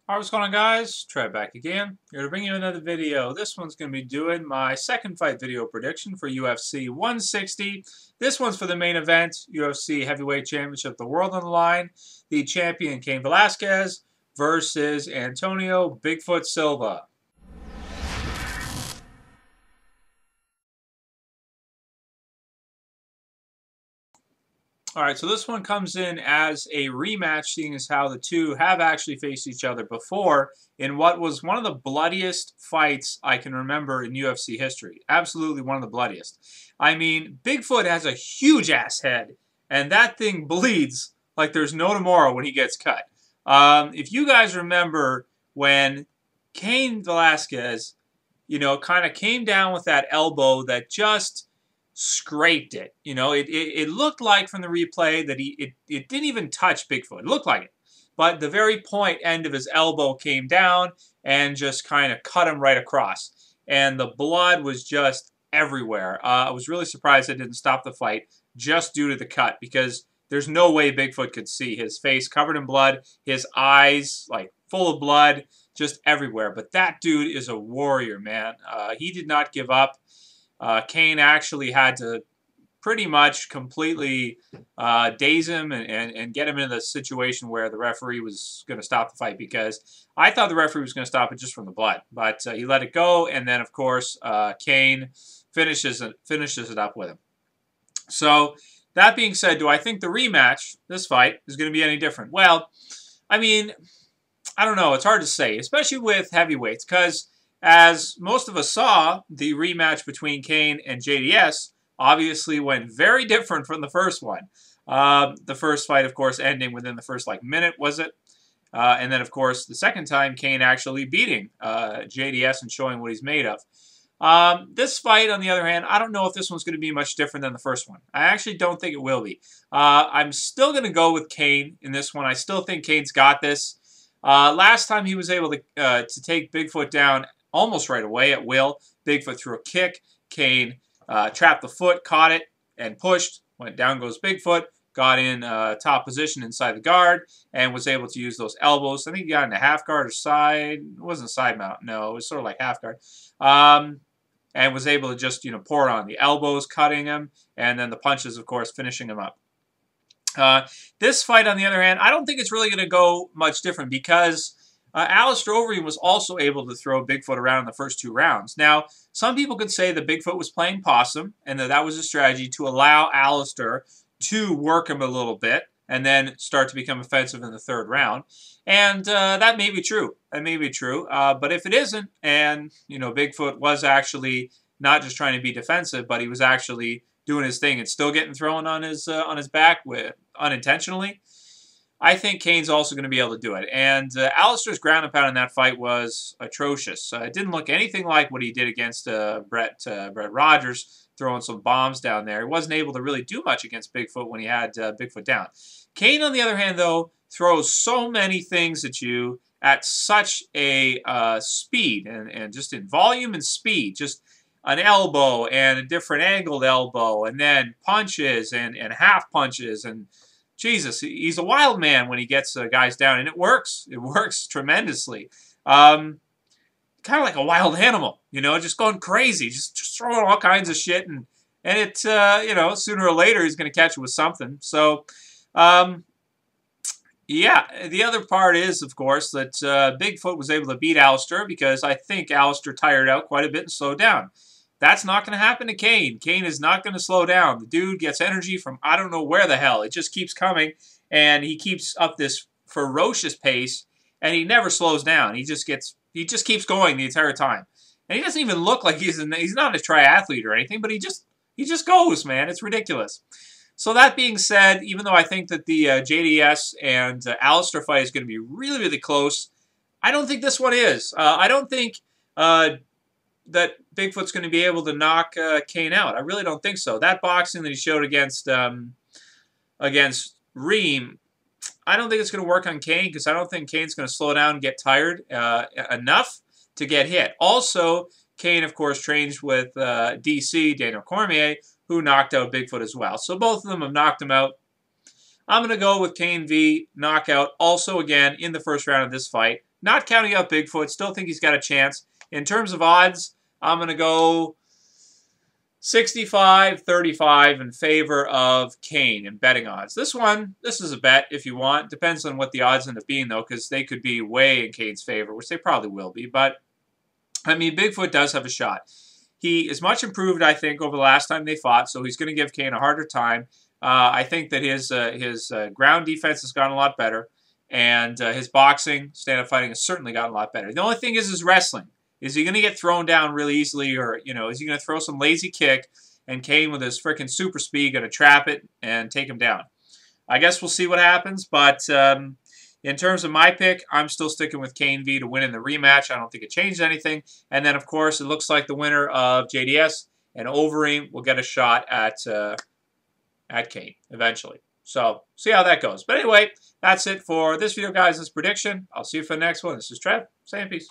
Alright, what's going on, guys? Trev back again. Here to bring you another video. This one's going to be doing my second fight video prediction for UFC 160. This one's for the main event, UFC Heavyweight Championship of the World on the line. The champion, Cain Velasquez, versus Antonio Bigfoot Silva. Alright, so this one comes in as a rematch, seeing as how the two have actually faced each other before in what was one of the bloodiest fights I can remember in UFC history. Absolutely one of the bloodiest. I mean, Bigfoot has a huge-ass head, and that thing bleeds like there's no tomorrow when he gets cut. If you guys remember when Cain Velasquez, kind of came down with that elbow that just scraped it. It looked like from the replay that it didn't even touch Bigfoot. It looked like it. But the very point end of his elbow came down and just kind of cut him right across. And the blood was just everywhere. I was really surprised it didn't stop the fight just due to the cut, because there's no way Bigfoot could see. His face covered in blood, his eyes like full of blood, just everywhere. But that dude is a warrior, man. He did not give up. Cain actually had to pretty much completely daze him and get him into the situation where the referee was going to stop the fight, because I thought the referee was going to stop it just from the blood. But he let it go, and then, of course, Cain finishes it up with him. So, that being said, do I think the rematch, this fight, is going to be any different? Well, I mean, I don't know. It's hard to say, especially with heavyweights, because as most of us saw, the rematch between Cain and JDS obviously went very different from the first one. The first fight, of course, ending within the first minute, was it? And then, of course, the second time, Cain actually beating JDS and showing what he's made of. This fight, on the other hand, I don't know if this one's going to be much different than the first one. I actually don't think it will be. I'm still going to go with Cain in this one. I still think Cain's got this. Last time he was able to take Bigfoot down almost right away at will. Bigfoot threw a kick. Cain trapped the foot, caught it, and pushed. Went down goes Bigfoot. Got in top position inside the guard and was able to use those elbows. I think he got in a half guard or side. It wasn't side mount. No, it was sort of like half guard. And was able to just, pour on the elbows, cutting him, and then the punches, of course, finishing him up. This fight, on the other hand, I don't think it's really going to go much different, because Alistair Overeem was also able to throw Bigfoot around in the first two rounds. Now, some people could say that Bigfoot was playing possum and that was a strategy to allow Alistair to work him a little bit and then start to become offensive in the third round. And that may be true. That may be true. But if it isn't, and, Bigfoot was actually not just trying to be defensive, but he was actually doing his thing and still getting thrown on his back unintentionally, I think Cain's also going to be able to do it. And Alistair's ground and pound in that fight was atrocious. It didn't look anything like what he did against Brett Rogers, throwing some bombs down there. He wasn't able to really do much against Bigfoot when he had Bigfoot down. Cain, on the other hand, though, throws so many things at you at such a speed, and just in volume and speed. Just an elbow and a different angled elbow, and then punches and half punches, and Jesus, he's a wild man when he gets guys down, and it works. It works tremendously. Kind of like a wild animal, just going crazy, just throwing all kinds of shit, and it, sooner or later he's going to catch you with something. So, yeah, the other part is, of course, that Bigfoot was able to beat Alistair because I think Alistair tired out quite a bit and slowed down. That's not going to happen to Cain. Cain is not going to slow down. The dude gets energy from I don't know where the hell. It just keeps coming, and he keeps up this ferocious pace, and he never slows down. He just keeps going the entire time. And he doesn't even look like he's not a triathlete or anything, but he just goes, man. It's ridiculous. So that being said, even though I think that the JDS and Alistair fight is going to be really, really close, I don't think this one is. I don't think that Bigfoot's going to be able to knock Cain out. I really don't think so. That boxing that he showed against Reem, I don't think it's going to work on Cain, because I don't think Cain's going to slow down and get tired enough to get hit. Also, Cain, of course, trains with DC, Daniel Cormier, who knocked out Bigfoot as well. So both of them have knocked him out. I'm going to go with Cain v. knockout, also again in the first round of this fight. not counting out Bigfoot, still think he's got a chance. In terms of odds, I'm going to go 65-35 in favor of Cain in betting odds. This is a bet if you want. Depends on what the odds end up being, though, because they could be way in Cain's favor, which they probably will be. But, I mean, Bigfoot does have a shot. He is much improved, I think, over the last time they fought, so he's going to give Cain a harder time. I think that his ground defense has gotten a lot better, and his boxing, stand-up fighting, has certainly gotten a lot better. The only thing is his wrestling. Is he going to get thrown down really easily, or, you know, is he going to throw some lazy kick, and Cain with his freaking super speed going to trap it and take him down? I guess we'll see what happens, but in terms of my pick, I'm still sticking with Cain V to win in the rematch. I don't think it changed anything. And then, of course, it looks like the winner of JDS and Overeem will get a shot at Cain eventually. So, see how that goes. But anyway, that's it for this video, guys. This prediction. I'll see you for the next one. This is Trev, saying peace.